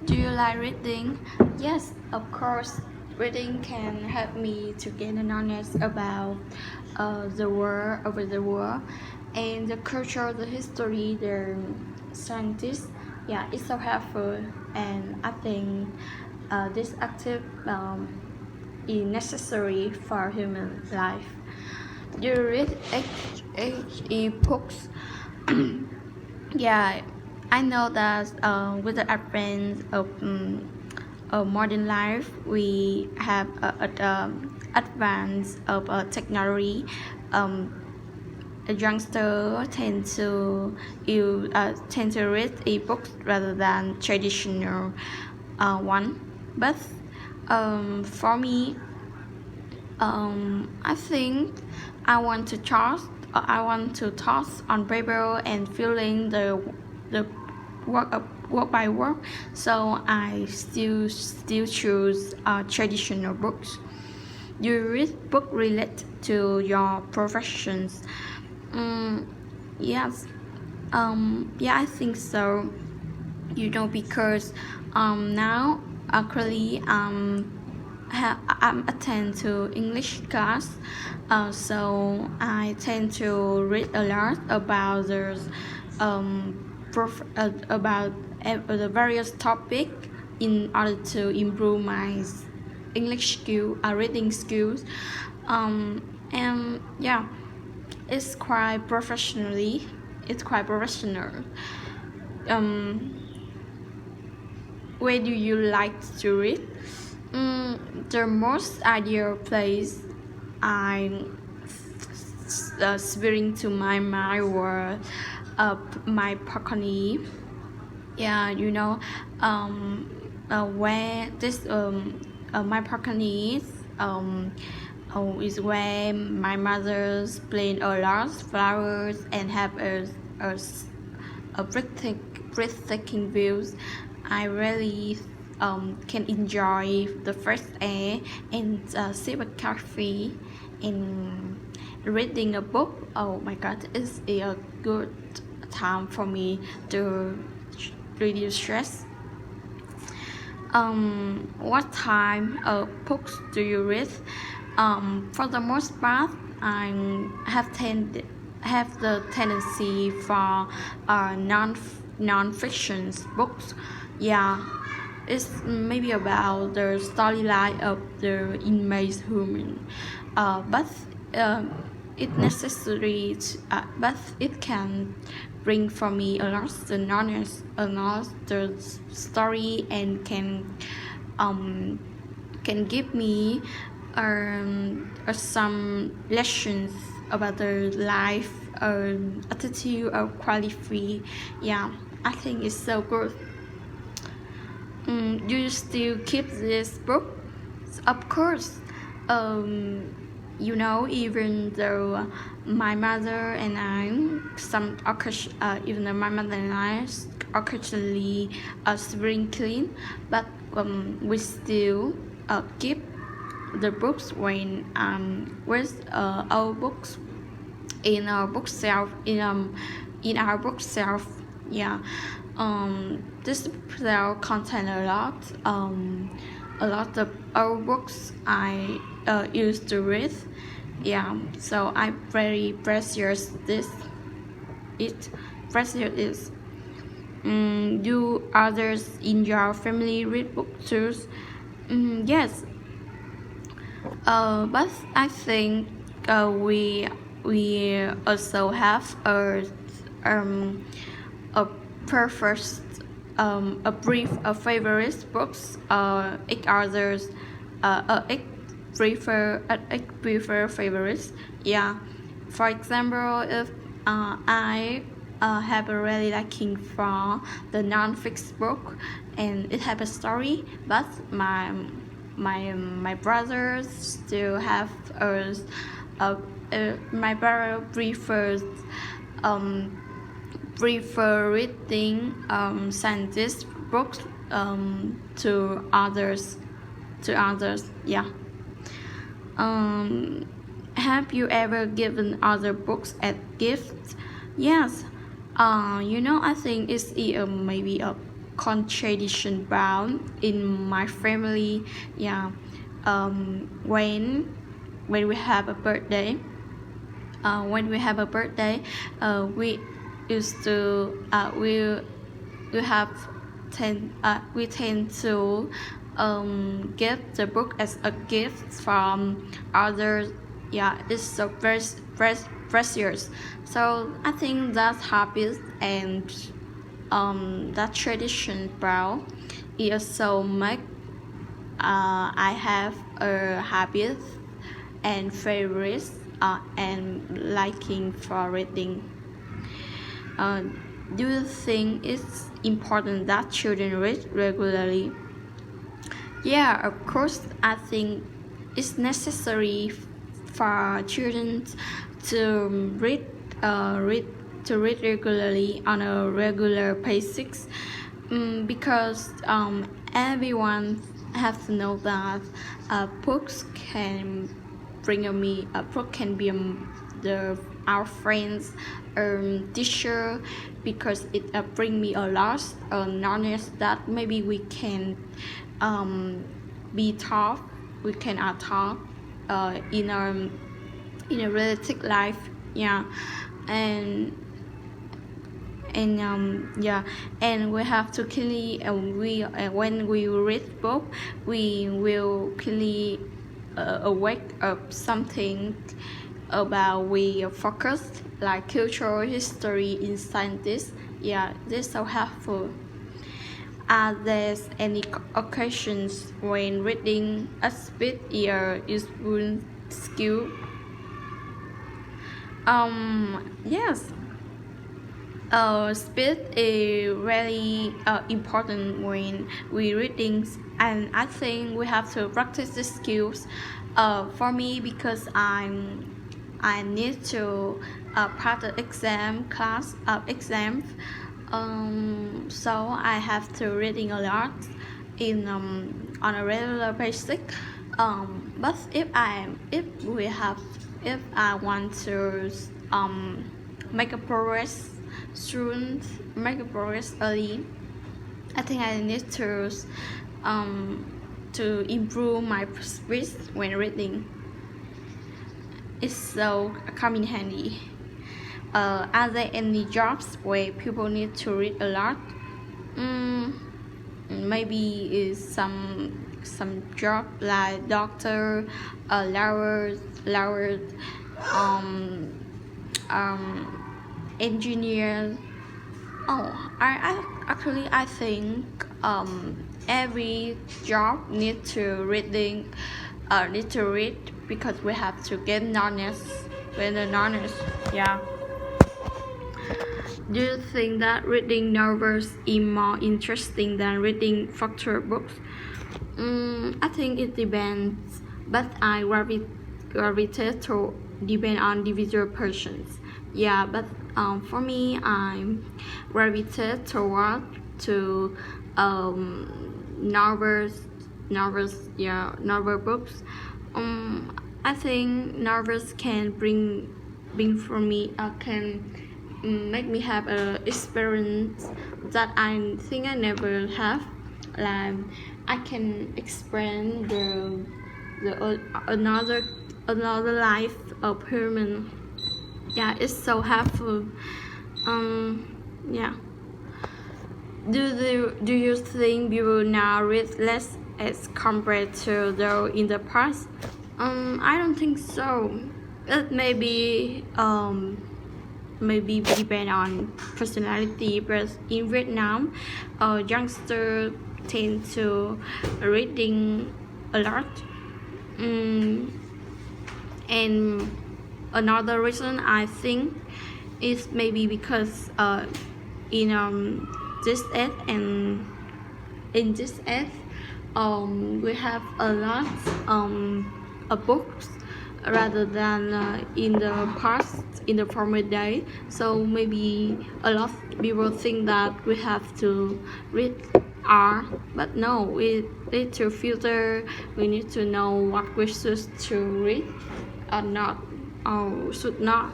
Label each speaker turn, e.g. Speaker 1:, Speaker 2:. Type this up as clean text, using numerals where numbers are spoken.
Speaker 1: Do you like reading? Yes, of course. Reading can help me to gain a knowledge about the world, over the world, and the culture, the history, the scientists. Yeah, it's so helpful, and I think this active is necessary for human life. Do you read books? Yeah, I know that with the advance of modern life, we have advance of technology. A youngster tend to read ebooks rather than traditional one. But for me, I think I want to toss on paper and feeling the work by work. So I still choose traditional books. You read book related to your professions. Yes. Yeah, I think so. Because now actually I'm attend to English class, so I tend to read a lot about the various topic in order to improve my English reading skills, and yeah, it's quite professionally. It's quite professional. Um, where do you like to read? The most ideal place I'm spinning to my mind were my balcony. Yeah, where this my balcony is where my mother's plant a lot of flowers and have a, a breathtaking views. I really can enjoy the fresh air and sip a coffee and reading a book. Oh my god, it's a good time for me to reduce stress. What time of books do you read? For the most part, I have the tendency for non-fiction books. Yeah, it's maybe about the storyline of the image human, but but it can bring for me a lot the knowledge, a lot the story, and can give me some lessons about the life, attitude, or quality. Yeah, I think it's so good. Do you still keep this book? Of course. Even though my mother and even though my mother and I occasionally spring clean, but we still keep the books when with our books in our bookshelf in our bookshelf. Yeah. This shelf contain a lot of old books I used to read. Yeah, so I very precious it. Do others in your family read books too? Yes. But I think we also have a preferred a favorite books. Each prefer favorites. Yeah, for example, if I have a really liking for the non-fiction book and it have a story, but my brothers still have my brother prefer reading scientist books to others. Yeah. Have you ever given other books as gifts? Yes. I think it's maybe tradition bound in my family. Yeah, when we have a birthday, we used to we have we tend to give the book as a gift from others. Yeah, it's so precious. So I think that habit and that tradition bro it also make I have a habit and favorites and liking for reading. uh, do you think it's important that children read regularly? Yeah, of course. I think it's necessary for children to read regularly on a regular basis, because everyone has to know that books can a book can be our friends teacher, because it bring me a lot of knowledge that maybe we can be taught we can taught in a relative life. Yeah, and yeah, and we have to clearly when we read book we will clearly awake of something about we focus like cultural history in scientists. Yeah, this is so helpful. Are there any occasions when reading a bit is useful skill? Yes. Speed is really important when we reading, and I think we have to practice the skills. For me, because I need to pass the exam. So I have to reading a lot in on a regular basis. But if I want to make a progress soon, make a progress early, I think I need to improve my speed when reading. It's so come in handy. Are there any jobs where people need to read a lot? Maybe is some job like doctor, lawyer, engineer. I think every job need to read because we have to get knowledge. Yeah. Do you think that reading novels is more interesting than reading factual books? I think it depends, but I gravitate to depend on individual persons. Yeah, but for me, I gravitate toward to novels. Yeah, novel books. I think novels can bring for me can make me have a experience that I think I never have. Like I can experience the another life of human. Yeah, it's so helpful. Yeah. Do you think people now read less as compared to those in the past? I don't think so. It maybe depend on personality, but in Vietnam, youngsters tend to reading a lot. And another reason I think is maybe because in this age and in this age we have a lot of books rather than in the past, in the former day. So maybe a lot of people think that we have to read art, but no, we need to filter. We need to know what we should to read or not, or should not.